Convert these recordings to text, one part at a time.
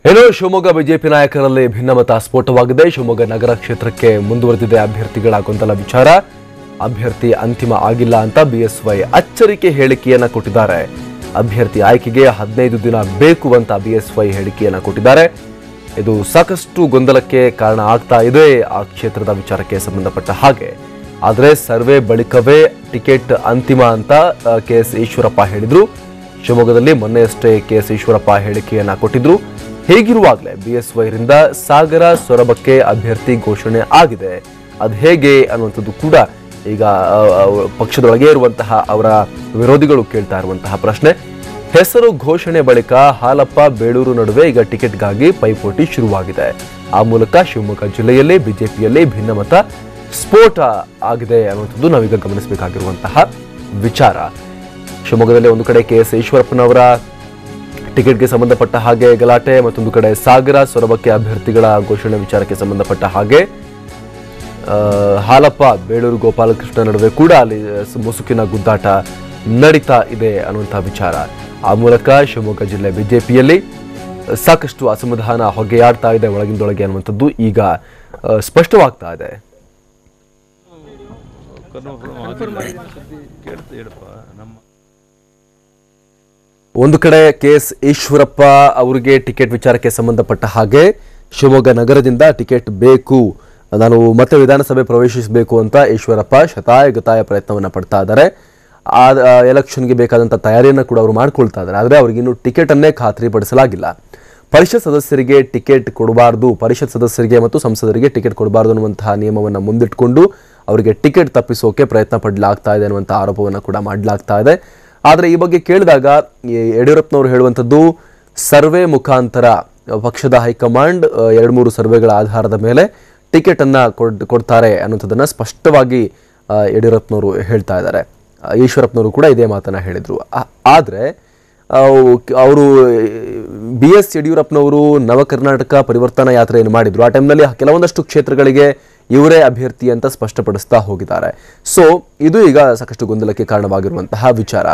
ಏನೋ ಶಿವಮೊಗ್ಗ ಬಿಜೆಪಿ ನಾಯಕರಲ್ಲಿ ಭಿನ್ನಮತ ಸ್ಫೋಟವಾಗಿದೆ. ಶಿವಮೊಗ್ಗ ನಗರ ಕ್ಷೇತ್ರಕ್ಕೆ ಮುಂದುವರೆದಿದೆ ಅಭ್ಯರ್ಥಿಗಳ ಗೊಂದಲ ವಿಚಾರ. ಅಭ್ಯರ್ಥಿ ಅಂತಿಮ ಆಗಿಲ್ಲ ಅಂತ ಬಿಎಸ್ವೈ ಅಚ್ಚರಿಕೆ ಹೇಳಿಕೆಯನ್ನ ಕೊಟ್ಟಿದ್ದಾರೆ. ಅಭ್ಯರ್ಥಿ ಆಯ್ಕೆಗೆ 15 ದಿನ ಬೇಕು ಅಂತ ಬಿಎಸ್ವೈ ಹೇಳಿಕೆಯನ್ನ ಕೊಟ್ಟಿದ್ದಾರೆ. ಇದು ಸಾಕಷ್ಟು ಗೊಂದಲಕ್ಕೆ ಕಾರಣ ಆಗ್ತಾ ಇದೆ ಆ ಕ್ಷೇತ್ರದ ವಿಚಾರಕ್ಕೆ ಸಂಬಂಧಪಟ್ಟ ಹಾಗೆ. ಆದರೆ ಸರ್ವೆ ಬಳಿಕವೇ ಟಿಕೆಟ್ ಅಂತಿಮ ಅಂತ ಕೆಎಸ್ ಈಶ್ವರಪ್ಪ ಹೇಳಿದ್ರು. ಶಿವಮೊಗ್ಗದಲ್ಲಿ ಮೊನ್ನೆಯಷ್ಟೇ ಕೆಎಸ್ ಈಶ್ವರಪ್ಪ ಹೇಳಿಕೆಯನ್ನ ಕೊಟ್ಟಿದ್ರು. ಹೇಗಿರುವಾಗಲೇ ಬಿಎಸ್ವೈರಿಂದ ಸಾಗರ ಸೊರಬಕ್ಕೆ ಅಭ್ಯರ್ಥಿ ಘೋಷಣೆ ಆಗಿದೆ. ಅದು ಹೇಗೆ ಅನ್ನುವಂಥದ್ದು ಕೂಡ ಈಗ ಪಕ್ಷದೊಳಗೆ ಇರುವಂತಹ ಅವರ ವಿರೋಧಿಗಳು ಕೇಳ್ತಾ ಇರುವಂತಹ ಪ್ರಶ್ನೆ. ಹೆಸರು ಘೋಷಣೆ ಬಳಿಕ ಹಾಲಪ್ಪ ಬೇಳೂರು ನಡುವೆ ಈಗ ಟಿಕೆಟ್ಗಾಗಿ ಪೈಪೋಟಿ ಶುರುವಾಗಿದೆ. ಆ ಮೂಲಕ ಶಿವಮೊಗ್ಗ ಜಿಲ್ಲೆಯಲ್ಲಿ ಬಿಜೆಪಿಯಲ್ಲಿ ಭಿನ್ನಮತ ಸ್ಫೋಟ ಆಗಿದೆ ಅನ್ನುವಂಥದ್ದು ನಾವೀಗ ಗಮನಿಸಬೇಕಾಗಿರುವಂತಹ ವಿಚಾರ. ಶಿವಮೊಗ್ಗದಲ್ಲಿ ಒಂದು ಕಡೆ ಕೆಎಸ್ ಈಶ್ವರಪ್ಪನವರ ಟಿಕೆಟ್ಗೆ ಸಂಬಂಧಪಟ್ಟ ಹಾಗೆ ಗಲಾಟೆ, ಮತ್ತೊಂದು ಕಡೆ ಸಾಗರ ಸೊರಬಕ್ಕೆ ಅಭ್ಯರ್ಥಿಗಳ ಘೋಷಣೆ ವಿಚಾರಕ್ಕೆ ಸಂಬಂಧಪಟ್ಟ ಹಾಗೆ ಹಾಲಪ್ಪ ಬೇಳೂರು ಗೋಪಾಲಕೃಷ್ಣ ನಡುವೆ ಕೂಡ ಅಲ್ಲಿ ಮುಸುಕಿನ ಗುದ್ದಾಟ ನಡೀತಾ ಇದೆ ಅನ್ನುವಂತಹ ವಿಚಾರ. ಆ ಮೂಲಕ ಶಿವಮೊಗ್ಗ ಜಿಲ್ಲೆ ಬಿಜೆಪಿಯಲ್ಲಿ ಸಾಕಷ್ಟು ಅಸಮಾಧಾನ ಹೊಗೆಯಾಡ್ತಾ ಇದೆ ಒಳಗಿಂದೊಳಗೆ ಅನ್ನುವಂಥದ್ದು ಈಗ ಸ್ಪಷ್ಟವಾಗ್ತಾ ಇದೆ. ಒಂದು ಕಡೆ ಕೆಎಸ್ ಈಶ್ವರಪ್ಪ ಅವರಿಗೆ ಟಿಕೆಟ್ ವಿಚಾರಕ್ಕೆ ಸಂಬಂಧಪಟ್ಟ ಹಾಗೆ ಶಿವಮೊಗ್ಗ ನಗರದಿಂದ ಟಿಕೆಟ್ ಬೇಕು, ನಾನು ಮತ್ತೆ ವಿಧಾನಸಭೆ ಪ್ರವೇಶಿಸಬೇಕು ಅಂತ ಈಶ್ವರಪ್ಪ ಶತಾಯಗತಾಯ ಪ್ರಯತ್ನವನ್ನು ಪಡ್ತಾ ಇದ್ದಾರೆ. ಆ ಎಲೆಕ್ಷನ್ಗೆ ಬೇಕಾದಂಥ ತಯಾರಿಯನ್ನು ಕೂಡ ಅವರು ಮಾಡ್ಕೊಳ್ತಾ ಇದ್ದಾರೆ. ಆದರೆ ಅವರಿಗಿನ್ನೂ ಟಿಕೆಟ್ ಅನ್ನೇ ಖಾತ್ರಿಪಡಿಸಲಾಗಿಲ್ಲ. ಪರಿಷತ್ ಸದಸ್ಯರಿಗೆ ಟಿಕೆಟ್ ಕೊಡಬಾರ್ದು, ಪರಿಷತ್ ಸದಸ್ಯರಿಗೆ ಮತ್ತು ಸಂಸದರಿಗೆ ಟಿಕೆಟ್ ಕೊಡಬಾರ್ದು ಅನ್ನುವಂತಹ ನಿಯಮವನ್ನು ಮುಂದಿಟ್ಟುಕೊಂಡು ಅವರಿಗೆ ಟಿಕೆಟ್ ತಪ್ಪಿಸೋಕೆ ಪ್ರಯತ್ನ ಪಡಲಾಗ್ತಾ ಇದೆ ಅನ್ನುವಂಥ ಆರೋಪವನ್ನು ಕೂಡ ಮಾಡಲಾಗ್ತಾ ಇದೆ. ಆದರೆ ಈ ಬಗ್ಗೆ ಕೇಳಿದಾಗ ಯಡಿಯೂರಪ್ಪನವರು ಹೇಳುವಂಥದ್ದು ಸರ್ವೆ ಮುಖಾಂತರ ಪಕ್ಷದ ಹೈಕಮಾಂಡ್ 2-3 ಸರ್ವೆಗಳ ಆಧಾರದ ಮೇಲೆ ಟಿಕೆಟ್ ಅನ್ನ ಕೊಡ್ತಾರೆ ಅನ್ನುವಂಥದ್ದನ್ನ ಸ್ಪಷ್ಟವಾಗಿ ಯಡಿಯೂರಪ್ಪನವರು ಹೇಳ್ತಾ ಇದ್ದಾರೆ. ಈಶ್ವರಪ್ಪನವರು ಕೂಡ ಇದೇ ಮಾತನ್ನ ಹೇಳಿದ್ರು. ಆದರೆ ಅವರು BS ಯಡಿಯೂರಪ್ಪನವರು ನವ ಕರ್ನಾಟಕ ಪರಿವರ್ತನಾ ಯಾತ್ರೆಯನ್ನು ಮಾಡಿದ್ರು. ಆ ಟೈಮ್ನಲ್ಲಿ ಕೆಲವೊಂದಷ್ಟು ಕ್ಷೇತ್ರಗಳಿಗೆ ಇವರೇ ಅಭ್ಯರ್ಥಿ ಅಂತ ಸ್ಪಷ್ಟಪಡಿಸ್ತಾ ಹೋಗಿದ್ದಾರೆ. ಸೊ ಇದು ಈಗ ಸಾಕಷ್ಟು ಗೊಂದಲಕ್ಕೆ ಕಾರಣವಾಗಿರುವಂತಹ ವಿಚಾರ.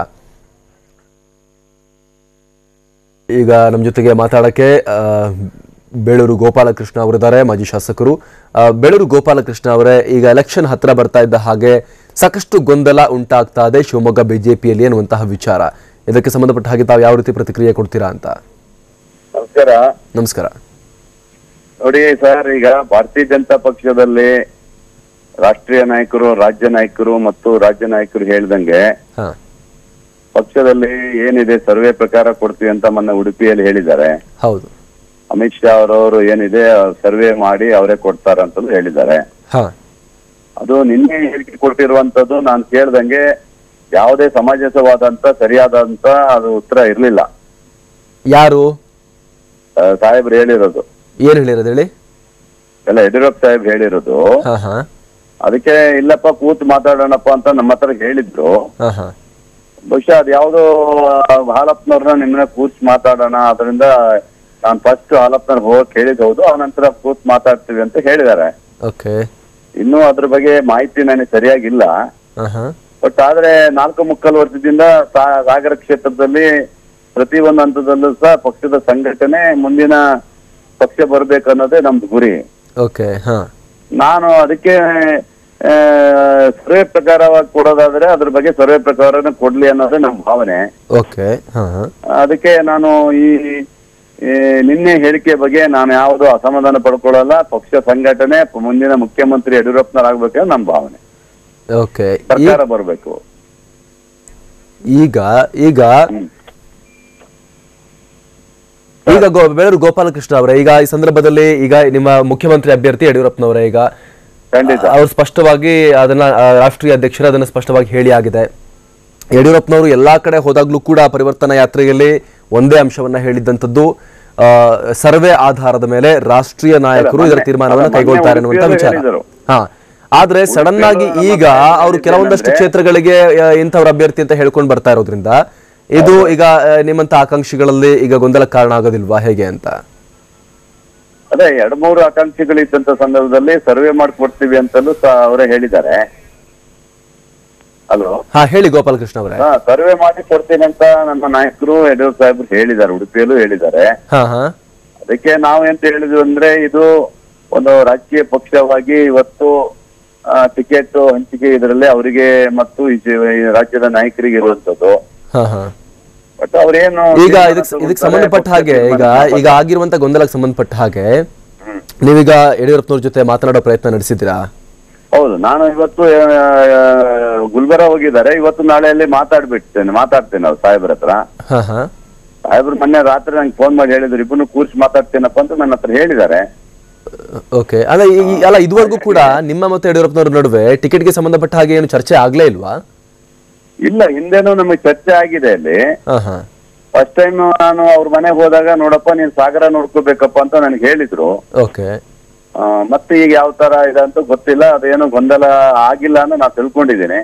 ಈಗ ನಮ್ಮ ಜೊತೆಗೆ ಮಾತಾಡಕ್ಕೆ ಬೇಳೂರು ಗೋಪಾಲಕೃಷ್ಣ ಅವರಿದ್ದಾರೆ, ಮಾಜಿ ಶಾಸಕರು. ಬೇಳೂರು ಗೋಪಾಲಕೃಷ್ಣ ಅವರೇ, ಈಗ ಎಲೆಕ್ಷನ್ ಹತ್ರ ಬರ್ತಾ ಇದ್ದ ಹಾಗೆ ಸಾಕಷ್ಟು ಗೊಂದಲ ಉಂಟಾಗ್ತಾ ಇದೆ ಶಿವಮೊಗ್ಗ ಬಿಜೆಪಿಯಲ್ಲಿ ಅನ್ನುವಂತಹ ವಿಚಾರ. ಇದಕ್ಕೆ ಸಂಬಂಧಪಟ್ಟ ಹಾಗೆ ತಾವು ಯಾವ ರೀತಿ ಪ್ರತಿಕ್ರಿಯೆ ಕೊಡ್ತೀರಾ ಅಂತ? ನಮಸ್ಕಾರ. ನಮಸ್ಕಾರ. ನೋಡಿ ಸರ್, ಈಗ ಭಾರತೀಯ ಜನತಾ ಪಕ್ಷದಲ್ಲಿ ರಾಷ್ಟ್ರೀಯ ನಾಯಕರು, ರಾಜ್ಯ ನಾಯಕರು ಮತ್ತು ರಾಜ್ಯ ನಾಯಕರು ಹೇಳ್ದಂಗೆ ಪಕ್ಷದಲ್ಲಿ ಏನಿದೆ ಸರ್ವೆ ಪ್ರಕಾರ ಕೊಡ್ತೀವಿ ಅಂತ ಮೊನ್ನೆ ಉಡುಪಿಯಲ್ಲಿ ಹೇಳಿದ್ದಾರೆ. ಹೌದು. ಅಮಿತ್ ಶಾ ಅವರವರು ಏನಿದೆ ಸರ್ವೆ ಮಾಡಿ ಅವರೇ ಕೊಡ್ತಾರ ಅಂತ ಹೇಳಿದ್ದಾರೆ. ಅದು ನಿನ್ನೆ ಹೇಳಿಕೆ ಕೊಟ್ಟಿರುವಂತದ್ದು ನಾನು ಕೇಳ್ದಂಗೆ ಯಾವುದೇ ಸಮಂಜಸವಾದಂತ ಸರಿಯಾದಂತ ಅದು ಉತ್ತರ ಇರ್ಲಿಲ್ಲ. ಯಾರು ಸಾಹೇಬ್ರು ಹೇಳಿರೋದು? ಏನ್ ಹೇಳಿರೋದು ಹೇಳಿ? ಎಲ್ಲ ಯಡಿಯೂರಪ್ಪ ಸಾಹೇಬ್ ಹೇಳಿರೋದು. ಅದಕ್ಕೆ ಇಲ್ಲಪ್ಪ ಕೂತ್ ಮಾತಾಡೋಣಪ್ಪ ಅಂತ ನಮ್ಮ ಹತ್ರ ಹೇಳಿದ್ರು. ಬಹುಶಃ ಅದ್ ಯಾವ್ದೋ ಹಾಲಪ್ಪನವ್ರನ್ನ ನಿಮ್ಮನ್ನ ಕೂತ್ ಮಾತಾಡೋಣ, ಅದರಿಂದ ನಾನು ಫಸ್ಟ್ ಹಾಲಪ್ಪನವ್ರ ಹೋಗಕ್ ಹೇಳಿದ್ ಹೌದು, ಆನಂತರ ಕೂತ್ ಮಾತಾಡ್ತೀವಿ ಅಂತ ಹೇಳಿದ್ದಾರೆ. ಇನ್ನು ಅದ್ರ ಬಗ್ಗೆ ಮಾಹಿತಿ ನನಗೆ ಸರಿಯಾಗಿಲ್ಲ. ಬಟ್ ಆದ್ರೆ 4 ವರ್ಷದಿಂದ ಸಾಗರ ಕ್ಷೇತ್ರದಲ್ಲಿ ಪ್ರತಿ ಒಂದು ಹಂತದಲ್ಲೂ ಸಹ ಪಕ್ಷದ ಸಂಘಟನೆ ಮುಂದಿನ ಪಕ್ಷ ಬರ್ಬೇಕು ಅನ್ನೋದೇ ನಮ್ದು ಗುರಿ. ನಾನು ಅದಕ್ಕೆ ಸರ್ವೆ ಪ್ರಕಾರವಾಗಿ ಕೊಡೋದಾದ್ರೆ ಅದ್ರ ಬಗ್ಗೆ ಸರ್ವೆ ಪ್ರಕಾರನೇ ಕೊಡ್ಲಿ ಅನ್ನೋದೇ ನಮ್ಮ ಭಾವನೆ. ಅದಕ್ಕೆ ನಾನು ಈ ನಿನ್ನೆ ಹೇಳಿಕೆ ಬಗ್ಗೆ ನಾನು ಯಾವುದು ಅಸಮಾಧಾನ ಪಡ್ಕೊಳ್ಳಲ್ಲ. ಪಕ್ಷ ಸಂಘಟನೆ ಮುಂದಿನ ಮುಖ್ಯಮಂತ್ರಿ ಯಡಿಯೂರಪ್ಪನವರಾಗಬೇಕಂದ್ರೆ ನಮ್ಮ ಭಾವನೆ. ಸರ್ಕಾರ ಬರ್ಬೇಕು. ಈಗ ಈಗ ಈಗ ಬೇಳೂರು ಗೋಪಾಲಕೃಷ್ಣ ಅವರೇ, ಈಗ ಈ ಸಂದರ್ಭದಲ್ಲಿ ಈಗ ನಿಮ್ಮ ಮುಖ್ಯಮಂತ್ರಿ ಅಭ್ಯರ್ಥಿ ಯಡಿಯೂರಪ್ಪನವರೇ, ಈಗ ಅವರು ಸ್ಪಷ್ಟವಾಗಿ ಅದನ್ನ ರಾಷ್ಟ್ರೀಯ ಅಧ್ಯಕ್ಷರು ಅದನ್ನ ಸ್ಪಷ್ಟವಾಗಿ ಹೇಳಿ ಆಗಿದೆ. ಯಡಿಯೂರಪ್ಪನವರು ಎಲ್ಲಾ ಕಡೆ ಹೋದಾಗ್ಲೂ ಕೂಡ ಪರಿವರ್ತನಾ ಯಾತ್ರೆಯಲ್ಲಿ ಒಂದೇ ಅಂಶವನ್ನ ಹೇಳಿದ್ದಂಥದ್ದು, ಸರ್ವೆ ಆಧಾರದ ಮೇಲೆ ರಾಷ್ಟ್ರೀಯ ನಾಯಕರು ಇದರ ತೀರ್ಮಾನವನ್ನು ಕೈಗೊಳ್ತಾರೆ ಅನ್ನುವಂತ ವಿಚಾರ. ಆದ್ರೆ ಸಡನ್ ಆಗಿ ಈಗ ಅವರು ಕೆಲವೊಂದಷ್ಟು ಕ್ಷೇತ್ರಗಳಿಗೆ ಇಂಥವ್ರ ಅಭ್ಯರ್ಥಿ ಅಂತ ಹೇಳ್ಕೊಂಡು ಬರ್ತಾ ಇರೋದ್ರಿಂದ ಇದು ಈಗ ನಿಮ್ಮಂತ ಆಕಾಂಕ್ಷಿಗಳಲ್ಲಿ ಈಗ ಗೊಂದಲ ಕಾರಣ ಆಗೋದಿಲ್ವಾ ಹೇಗೆ ಅಂತ? ಅದೇ 2-3 ಆಕಾಂಕ್ಷಿಗಳಿದ್ದಂತ ಸಂದರ್ಭದಲ್ಲಿ ಸರ್ವೆ ಮಾಡ್ಕೊಡ್ತೀವಿ ಅಂತಲೂ ಅವರೇ ಹೇಳಿದ್ದಾರೆ. ಹಲೋ, ಹೇಳಿ ಗೋಪಾಲಕೃಷ್ಣ ಅವರೇ. ಸರ್ವೆ ಮಾಡಿ ಕೊಡ್ತೀನಿ ಅಂತ ನಮ್ಮ ನಾಯಕರು ಯಡಿಯೂರಪ್ಪ ಸಾಹೇಬ್ರು ಹೇಳಿದ್ದಾರೆ, ಉಡುಪಿಯಲ್ಲೂ ಹೇಳಿದ್ದಾರೆ. ಅದಕ್ಕೆ ನಾವು ಎಂತ ಹೇಳಿದ್ವಿ ಅಂದ್ರೆ ಇದು ಒಂದು ರಾಜಕೀಯ ಪಕ್ಷವಾಗಿ ಇವತ್ತು ಟಿಕೆಟ್ ಹಂಚಿಕೆ ಇದರಲ್ಲಿ ಅವರಿಗೆ ಮತ್ತು ಈ ರಾಜ್ಯದ ನಾಯಕರಿಗೆ ಇರುವಂತದ್ದು. ಬಟ್ ಅವ್ರೇನು ಈಗ ಇದಕ್ಕೆ ಸಂಬಂಧಪಟ್ಟ ಹಾಗೆ ಈಗ ಆಗಿರುವಂತ ಗೊಂದಲಕ್ಕೆ ಸಂಬಂಧಪಟ್ಟ ಹಾಗೆ ನೀವೀಗ ಯಡಿಯೂರಪ್ಪನವ್ರ ಜೊತೆ ಮಾತನಾಡೋ ಪ್ರಯತ್ನ ನಡೆಸಿದ್ದೀರಾ? ಹೌದು, ನಾನು ಇವತ್ತು ಗುಲ್ಬರ್ಗ ಹೋಗಿದ್ದಾರೆ, ಇವತ್ತು ನಾಳೆಯಲ್ಲಿ ಮಾತಾಡ್ತೇನೆ ಅವ್ರು ಸಾಹೇಬ್ರ ಹತ್ರ. ಸಾಹೇಬ್ರು ಮೊನ್ನೆ ರಾತ್ರಿ ನಂಗೆ ಫೋನ್ ಮಾಡಿ ಹೇಳಿದ್ರು, ಇಬ್ಬರು ಕೂರ್ಸಿ ಮಾತಾಡ್ತೇನಪ್ಪ ಅಂತ ನನ್ನ ಹತ್ರ ಹೇಳಿದ್ದಾರೆ. ಓಕೆ, ಅಲ್ಲ ಇದುವರೆಗೂ ಕೂಡ ನಿಮ್ಮ ಮತ್ತೆ ಯಡಿಯೂರಪ್ಪನವ್ರ ನಡುವೆ ಟಿಕೆಟ್ಗೆ ಸಂಬಂಧಪಟ್ಟ ಹಾಗೆ ಏನು ಚರ್ಚೆ ಆಗ್ಲೇ ಇಲ್ವಾ? ಇಲ್ಲ, ಹಿಂದೆನೂ ನಮಗೆ ಚರ್ಚೆ ಆಗಿದೆ ಅಲ್ಲಿ. ಫಸ್ಟ್ ಟೈಮ್ ನಾನು ಅವ್ರ ಮನೆಗೆ ಹೋದಾಗ, ನೋಡಪ್ಪ ನೀನ್ ಸಾಗರ ನೋಡ್ಕೋಬೇಕಪ್ಪ ಅಂತ ನನಗೆ ಹೇಳಿದ್ರು. ಓಕೆ, ಮತ್ತೆ ಈಗ ಯಾವ ತರ ಇದೆ ಅಂತ ಗೊತ್ತಿಲ್ಲ, ಅದೇನು ಗೊಂದಲ ಆಗಿಲ್ಲ ಅಂತ ನಾನು ತಿಳ್ಕೊಂಡಿದ್ದೀನಿ.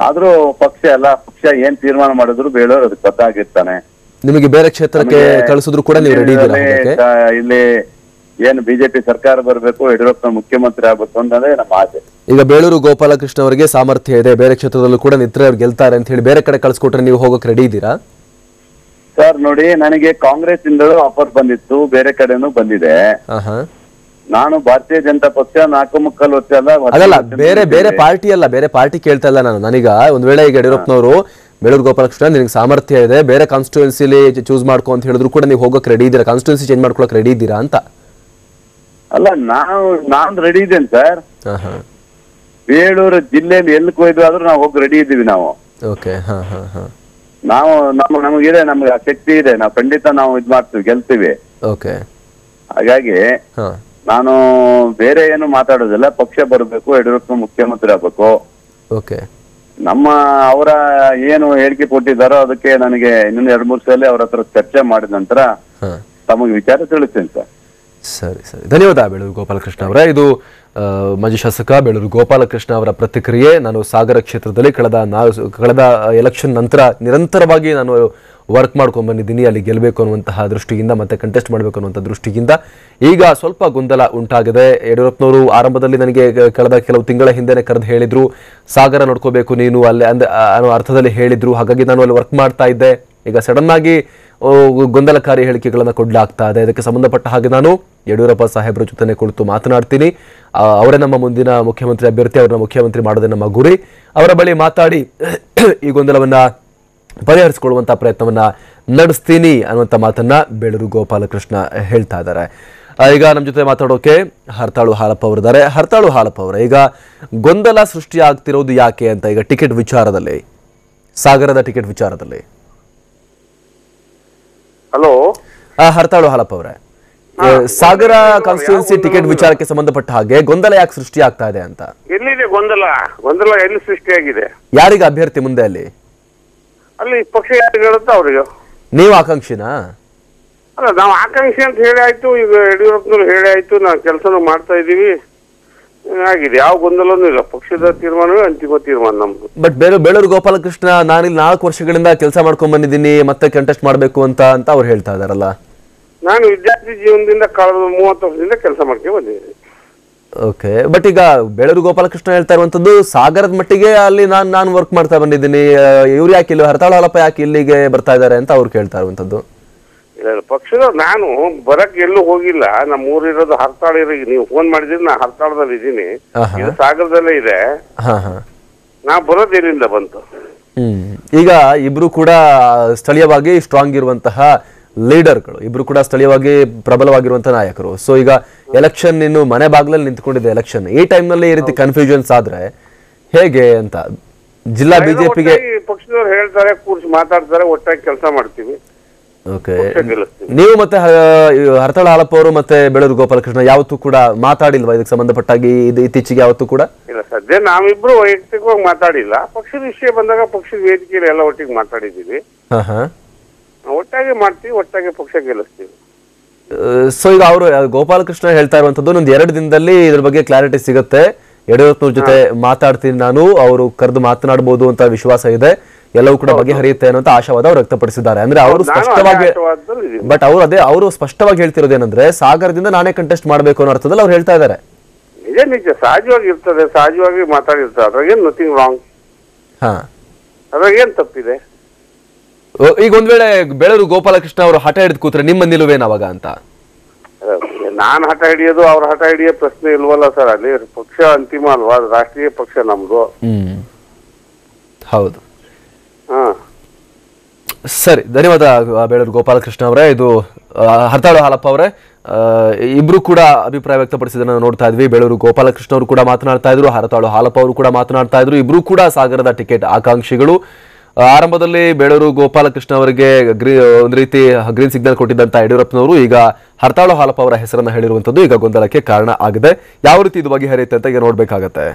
ಆದ್ರೂ ಪಕ್ಷ ಏನ್ ತೀರ್ಮಾನ ಮಾಡಿದ್ರು ಬೇಳೂರು ಅದಕ್ಕೆ ಗೊತ್ತಾಗಿರ್ತಾನೆ. ನಿಮಗೆ ಬೇರೆ ಕ್ಷೇತ್ರಕ್ಕೆ ಕಳಿಸಿದ್ರು ಕೂಡ ನೀವು ರೆಡಿ ಇದ್ದೀರಾ? ಇಲ್ಲಿ ಏನು ಬಿಜೆಪಿ ಸರ್ಕಾರ ಬರಬೇಕು, ಯಡಿಯೂರಪ್ಪ ಮುಖ್ಯಮಂತ್ರಿ ಆಗ್ಬೇಕು ಅಂತಂದ್ರೆ ನಮ್ಮ ಆಸೆ. ಈಗ ಬೇಳೂರು ಗೋಪಾಲಕೃಷ್ಣ ಅವರಿಗೆ ಸಾಮರ್ಥ್ಯ ಇದೆ, ಬೇರೆ ಕ್ಷೇತ್ರದಲ್ಲೂ ಕೂಡ ನಿತ್ರೆ ಅವ್ರು ಗೆಲ್ತಾರೆ ಅಂತ ಹೇಳಿ ಬೇರೆ ಕಡೆ ಕಳ್ಸಿಕೊಟ್ರೆ ನೀವು ಹೋಗಕ್ ರೆಡಿ ಇದ್ದೀರಾ? ಸರ್ ನೋಡಿ, ನನಗೆ ಕಾಂಗ್ರೆಸ್ ಇಂದಲೂ ಆಫರ್ ಬಂದಿತ್ತು, ಬೇರೆ ಕಡೆನೂ ಬಂದಿದೆ. ನಾನು ಭಾರತೀಯ ಜನತಾ ಪಕ್ಷ 4 ವರ್ಷ ಅಲ್ಲ, ಬೇರೆ ಪಾರ್ಟಿ ಅಲ್ಲ, ಬೇರೆ ಪಾರ್ಟಿ ಕೇಳ್ತಾ ಇಲ್ಲ ನಾನು. ನಾನೀಗ ಒಂದ್ ವೇಳೆ ಈಗ ಯಡಿಯೂರಪ್ಪನವರು ಬೇಳೂರು ಗೋಪಾಲಕೃಷ್ಣ ನಿನಗೆ ಸಾಮರ್ಥ್ಯ ಇದೆ, ಬೇರೆ ಕಾನ್ಸ್ಟಿಟ್ಯೂನ್ಸಿಲಿ ಚೂಸ್ ಮಾಡ್ಕೊ ಅಂತ ಹೇಳಿದ್ರು ಕೂಡ ನೀವು ಹೋಗಕ್ ರೆಡಿ ಇದ್ದೀರಾ, ಕಾನ್ಸ್ಟಿಟ್ಯೂನ್ಸಿ ಚೇಂಜ್ ಮಾಡ್ಕೊಳಕ್ ರೆಡಿ ಇದ್ದೀರಾ ಅಂತ? ಅಲ್ಲ, ನಾನು ರೆಡಿ ಇದ್ದೇನೆ ಸರ್. ಬೇಳೂರು ಜಿಲ್ಲೆಯಲ್ಲಿ ಎಲ್ಲಿ ಕೊಯ್ದು ಆದ್ರೂ ನಾವು ಹೋಗಿ ರೆಡಿ ಇದ್ದೀವಿ ನಾವು. ಓಕೆ, ನಾವು ನಮಗಿದೆ, ನಮ್ಗೆ ಆ ಶಕ್ತಿ ಇದೆ, ನಾವು ಖಂಡಿತ ನಾವು ಇದ್ ಮಾಡ್ತೀವಿ, ಗೆಲ್ತೀವಿ. ಓಕೆ, ಹಾಗಾಗಿ ನಾನು ಬೇರೆ ಏನು ಮಾತಾಡೋದಿಲ್ಲ, ಪಕ್ಷ ಬರಬೇಕು, ಯಡಿಯೂರಪ್ಪ ಮುಖ್ಯಮಂತ್ರಿ ಆಗ್ಬೇಕು. ಓಕೆ, ಅವರ ಏನು ಹೇಳಿಕೆ ಕೊಟ್ಟಿದ್ದಾರೋ ಅದಕ್ಕೆ ನನಗೆ ಇನ್ನೊಂದು 2-3 ಸಲ ಅವ್ರ ಹತ್ರ ಚರ್ಚೆ ಮಾಡಿದ ನಂತರ ತಮಗೆ ವಿಚಾರ ತಿಳಿಸ್ತೇನೆ ಸರ್. ಸರಿ, ಧನ್ಯವಾದ ಬೇಳೂರು ಗೋಪಾಲಕೃಷ್ಣ ಅವರೇ. ಇದು ಮಾಜಿ ಶಾಸಕ ಬೇಳೂರು ಗೋಪಾಲಕೃಷ್ಣ ಅವರ ಪ್ರತಿಕ್ರಿಯೆ. ನಾನು ಸಾಗರ ಕ್ಷೇತ್ರದಲ್ಲಿ ಕಳೆದ ಎಲೆಕ್ಷನ್ ನಂತರ ನಿರಂತರವಾಗಿ ನಾನು ವರ್ಕ್ ಮಾಡ್ಕೊಂಡ್ ಬಂದಿದ್ದೀನಿ, ಅಲ್ಲಿ ಗೆಲ್ಲಬೇಕು ಅನ್ನುವಂತಹ ದೃಷ್ಟಿಯಿಂದ ಮತ್ತೆ ಕಂಟೆಸ್ಟ್ ಮಾಡಬೇಕು ಅನ್ನುವಂಥ ದೃಷ್ಟಿಯಿಂದ. ಈಗ ಸ್ವಲ್ಪ ಗೊಂದಲ ಉಂಟಾಗಿದೆ. ಯಡಿಯೂರಪ್ಪನವರು ಆರಂಭದಲ್ಲಿ ನನಗೆ ಕಳೆದ ಕೆಲವು ತಿಂಗಳ ಹಿಂದೆನೆ ಕರೆದು ಹೇಳಿದ್ರು, ಸಾಗರ ನೋಡ್ಕೋಬೇಕು ನೀನು ಅಲ್ಲಿ ಅನ್ನೋ ಅರ್ಥದಲ್ಲಿ ಹೇಳಿದ್ರು. ಹಾಗಾಗಿ ನಾನು ಅಲ್ಲಿ ವರ್ಕ್ ಮಾಡ್ತಾ ಇದ್ದೆ. ಈಗ ಸಡನ್ ಆಗಿ ಗೊಂದಲಕಾರಿ ಹೇಳಿಕೆಗಳನ್ನ ಕೊಡ್ಲಾಗ್ತಾ ಇದೆ. ಇದಕ್ಕೆ ಸಂಬಂಧಪಟ್ಟ ಹಾಗೆ ನಾನು ಯಡಿಯೂರಪ್ಪ ಸಾಹೇಬ್ರ ಜೊತೆ ಕುಳಿತು ಮಾತನಾಡ್ತೀನಿ. ಅವರೇ ನಮ್ಮ ಮುಂದಿನ ಮುಖ್ಯಮಂತ್ರಿ ಅಭ್ಯರ್ಥಿ, ಅವರನ್ನ ಮುಖ್ಯಮಂತ್ರಿ ಮಾಡೋದೇ ನಮ್ಮ ಗುರಿ. ಅವರ ಬಳಿ ಮಾತಾಡಿ ಈ ಗೊಂದಲವನ್ನ ಪರಿಹರಿಸಿಕೊಳ್ಳುವಂತ ಪ್ರಯತ್ನವನ್ನ ನಡೆಸ್ತೀನಿ ಅನ್ನುವಂಥ ಮಾತನ್ನ ಬೇಳೂರು ಗೋಪಾಲಕೃಷ್ಣ ಹೇಳ್ತಾ ಇದ್ದಾರೆ. ಈಗ ನಮ್ಮ ಜೊತೆ ಮಾತಾಡೋಕೆ ಹರ್ತಾಳು ಹಾಲಪ್ಪ ಅವರಿದ್ದಾರೆ. ಹರ್ತಾಳು ಹಾಲಪ್ಪ ಅವರೇ, ಈಗ ಗೊಂದಲ ಸೃಷ್ಟಿ ಆಗ್ತಿರೋದು ಯಾಕೆ ಅಂತ ಈಗ ಟಿಕೆಟ್ ವಿಚಾರದಲ್ಲಿ, ಸಾಗರದ ಟಿಕೆಟ್ ವಿಚಾರದಲ್ಲಿ? ಹಲೋ, ಹರ್ತಾಳು ಹಾಲಪ್ಪ ಅವರೇ, ಸಾಗರ ಕಾನ್ಸ್ಟಿಟ್ಯೂನ್ಸಿ ಟಿಕೆಟ್ ವಿಚಾರಕ್ಕೆ ಸಂಬಂಧಪಟ್ಟ ಹಾಗೆ ಗೊಂದಲ ಯಾಕೆ ಸೃಷ್ಟಿ ಆಗ್ತಾ ಇದೆ ಅಂತ? ಎಲ್ಲಿದೆ ಗೊಂದಲ ಎಲ್ಲಿ ಸೃಷ್ಟಿಯಾಗಿದೆ? ಯಾರಿಗೆ ಅಭ್ಯರ್ಥಿ ಮುಂದೆ ಅಲ್ಲಿ ಪಕ್ಷ ಹೇಳುತ್ತೆ ಅವ್ರಿಗೆ. ನೀವು ಆಕಾಂಕ್ಷಿನಾ? ಅಲ್ಲ, ನಾವು ಆಕಾಂಕ್ಷಿ ಅಂತ ಹೇಳಿ ಆಯ್ತು, ಈಗ ಯಡಿಯೂರಪ್ಪನವ್ರು ಹೇಳಿ ಆಯ್ತು, ನಾವು ಕೆಲಸನೂ ಮಾಡ್ತಾ ಇದೀವಿ, ಆಗಿದೆ. ಯಾವ ಗೊಂದಲನೂ ಇಲ್ಲ, ಪಕ್ಷದ ತೀರ್ಮಾನವೇ ಅಂತಿಮ ತೀರ್ಮಾನ ನಮ್ದು. ಬಟ್ ಬೇಳೂರು ಗೋಪಾಲಕೃಷ್ಣ ನಾನಿಲ್ಲಿ 4 ವರ್ಷಗಳಿಂದ ಕೆಲಸ ಮಾಡ್ಕೊಂಡ್ ಬಂದಿದ್ದೀನಿ, ಮತ್ತೆ ಕಂಟೆಸ್ಟ್ ಮಾಡ್ಬೇಕು ಅಂತ ಅವ್ರು ಹೇಳ್ತಾ ಇದಾರಲ್ಲ. ನಾನು ವಿದ್ಯಾರ್ಥಿ ಜೀವನದಿಂದ ಕಳೆದ 30 ವರ್ಷದಿಂದ ಕೆಲಸ ಮಾಡ್ಕೊಂಡು ಬಂದಿದ್ದೀನಿ. ಓಕೆ, ಬಟ್ ಈಗ ಬೇಳೂರು ಗೋಪಾಲಕೃಷ್ಣ ಹೇಳ್ತಾ ಇರುವಂತದ್ದು ಸಾಗರದ ಮಟ್ಟಿಗೆ ಅಲ್ಲಿ ನಾನು ವರ್ಕ್ ಮಾಡ್ತಾ ಬಂದಿದ್ದೀನಿ, ಇವ್ರು ಯಾಕೆ ಇಲ್ಲಿ ಹರ್ತಾಳು ಹಾಲಪ್ಪ ಯಾಕೆ ಇಲ್ಲಿಗೆ ಬರ್ತಾ ಇದಾರೆ ಅಂತ ಅವ್ರು ಕೇಳ್ತಾ ಇರುವಂತದ್ದು. ಪಕ್ಷದ ನಾನು ಬರಕ್ ಎಲ್ಲೂ ಹೋಗಿಲ್ಲ, ನಮ್ಮ ಊರಿರೋದು ಹರ್ತಾಳ. ನೀವು ಫೋನ್ ಮಾಡಿದ್ರೆ ನಾ ಹರ್ತಾಳದಲ್ಲಿ ಇದ್ದೀನಿ, ಇದು ಸಾಗರದಲ್ಲೇ ಇದೆ. ನಾ ಬರೋದು ಎಲ್ಲಿಂದ ಬಂತು? ಈಗ ಇಬ್ರು ಕೂಡ ಸ್ಥಳೀಯವಾಗಿ ಸ್ಟ್ರಾಂಗ್ ಇರುವಂತಹ ಲೀಡರ್ಗಳು, ಇಬ್ರು ಕೂಡ ಸ್ಥಳೀಯವಾಗಿ ಪ್ರಬಲವಾಗಿರುವಂತಹ ನಾಯಕರು. ಸೊ ಈಗ ಎಲೆಕ್ಷನ್ ಇನ್ನು ಮನೆ ಬಾಗ್ಲಲ್ಲಿ ನಿಂತ್ಕೊಂಡಿದೆ ಎಲೆಕ್ಷನ್. ಈ ಟೈಮ್ ನಲ್ಲಿ ಈ ರೀತಿ ಕನ್ಫ್ಯೂಷನ್ಸ್ ಆದ್ರೆ ಹೇಗೆ ಅಂತ ಜಿಲ್ಲಾ ಬಿಜೆಪಿಗೆ ಪಕ್ಷದವ್ರು ಹೇಳ್ತಾರೆ, ಕೂರ್ಸಿ ಮಾತಾಡ್ತಾರೆ, ಒಟ್ಟಾಗಿ ಕೆಲಸ ಮಾಡ್ತೀವಿ. ಓಕೆ, ನೀವು ಮತ್ತೆ ಹರ್ತಾಳು ಹಾಲಪ್ಪ ಅವರು ಮತ್ತೆ ಬೇಳೂರು ಗೋಪಾಲಕೃಷ್ಣ ಯಾವತ್ತೂ ಕೂಡ ಮಾತಾಡಿಲ್ವಾ ಇದಕ್ಕೆ ಸಂಬಂಧಪಟ್ಟಾಗಿ? ಇತ್ತೀಚೆಗೆ ಯಾವತ್ತೂ ಕೂಡ ಇಲ್ಲ, ಸದ್ಯ ನಾವಿಬ್ರು ವೈಯಕ್ತಿಕವಾಗಿ ಮಾತಾಡಿಲ್ಲ. ಪಕ್ಷದ ವಿಷಯ ಬಂದಾಗ ಪಕ್ಷದ ವೇದಿಕೆಯಲ್ಲಿ ಎಲ್ಲ ಒಟ್ಟಿಗೆ ಮಾತಾಡಿದ್ದೀವಿ. ಒಟ್ಟಾಗಿ ಮಾಡ್ತೀವಿ, ಒಟ್ಟಾಗಿ ಪಕ್ಷ ಗೆಲ್ಲಿಸ್ತೀವಿ. ಸೊ ಈಗ ಅವರು ಗೋಪಾಲಕೃಷ್ಣ ಹೇಳ್ತಾ ಇರುವಂತದ್ದು ಒಂದು 2 ದಿನದಲ್ಲಿ ಇದ್ರ ಬಗ್ಗೆ ಕ್ಲಾರಿಟಿ ಸಿಗುತ್ತೆ, ಯಡಿಯೂರಪ್ಪನವ್ರ ಜೊತೆ ಮಾತಾಡ್ತೀನಿ ನಾನು, ಅವರು ಕರೆದು ಮಾತನಾಡಬಹುದು ಅಂತ ವಿಶ್ವಾಸ ಇದೆ, ಎಲ್ಲವೂ ಕೂಡ ಬಗೆಹರಿಯುತ್ತೆ ಅನ್ನೋ ಆಶಾವಾದ ಅವ್ರು ವ್ಯಕ್ತಪಡಿಸಿದ್ದಾರೆ. ಅಂದ್ರೆ ಅವರು ಸ್ಪಷ್ಟವಾಗಿ, ಬಟ್ ಅವರು ಸ್ಪಷ್ಟವಾಗಿ ಹೇಳ್ತಿರೋದೇನಂದ್ರೆ ಸಾಗರದಿಂದ ನಾನೇ ಕಂಟೆಸ್ಟ್ ಮಾಡ್ಬೇಕು ಅನ್ನೋ ಅರ್ಥದಲ್ಲಿ ಅವ್ರು ಹೇಳ್ತಾ ಇದ್ದಾರೆ. ನಿಜ ಸಹಜವಾಗಿ ಇರ್ತದೆ, ಸಹಜವಾಗಿ ಮಾತಾಡಿರ್ತಾರೆ, ಅದ್ರಾಗೇನು ನಥಿಂಗ್ ರಾಂಗ್, ಅದ್ರಾಗೇನ್ ತಪ್ಪಿದೆ? ಈಗ ಒಂದ್ ವೇಳೆ ಬೇಳೂರು ಗೋಪಾಲಕೃಷ್ಣ ಅವರು ಹಠ ಹಿಡಿದು ಕೂತ್ರೆ ನಿಮ್ಮ ನಿಲುವೇನವಾಗ ಅಂತ? ನಾನ್ ಹಠ ಹಿಡಿಯೋದು ಅವ್ರ ಹಠ ಹಿಡಿಯೋ ಪ್ರಶ್ನೆ ಇಲ್ವಲ್ಲ ಸರ್. ಅಲ್ಲಿ ಪಕ್ಷ ಅಂತಿಮ ಅಲ್ವಾ, ರಾಷ್ಟ್ರೀಯ ಪಕ್ಷ ನಮ್ದು. ಹೌದು. ಹಾ ಸರಿ, ಧನ್ಯವಾದ ಬೇಳೂರು ಗೋಪಾಲಕೃಷ್ಣ ಅವರೇ. ಇದು ಹರ್ತಾಳು ಹಾಲಪ್ಪ ಅವರೇ, ಇಬ್ರು ಕೂಡ ಅಭಿಪ್ರಾಯ ವ್ಯಕ್ತಪಡಿಸಿದ್ದನ್ನು ನೋಡ್ತಾ ಇದ್ವಿ. ಬೇಳೂರು ಗೋಪಾಲಕೃಷ್ಣ ಅವರು ಕೂಡ ಮಾತನಾಡ್ತಾ ಇದ್ರು, ಹರತಾಳು ಹಾಲಪ್ಪ ಅವರು ಕೂಡ ಮಾತನಾಡ್ತಾ ಇದ್ರು. ಇಬ್ರು ಕೂಡ ಸಾಗರದ ಟಿಕೆಟ್ ಆಕಾಂಕ್ಷಿಗಳು. ಆರಂಭದಲ್ಲಿ ಬೇಳೂರು ಗೋಪಾಲಕೃಷ್ಣ ಅವರಿಗೆ ಒಂದು ರೀತಿ ಗ್ರೀನ್ ಸಿಗ್ನಲ್ ಕೊಟ್ಟಿದ್ದಂತ ಯಡಿಯೂರಪ್ಪನವರು ಈಗ ಹರ್ತಾಳು ಹಾಲಪ್ಪ ಅವರ ಹೆಸರನ್ನ ಹೇಳಿರುವಂತದ್ದು ಈಗ ಗೊಂದಲಕ್ಕೆ ಕಾರಣ ಆಗಿದೆ. ಯಾವ ರೀತಿ ಇದು ಬಗೆಹರಿಯುತ್ತೆ ಅಂತ ಈಗ ನೋಡ್ಬೇಕಾಗತ್ತೆ.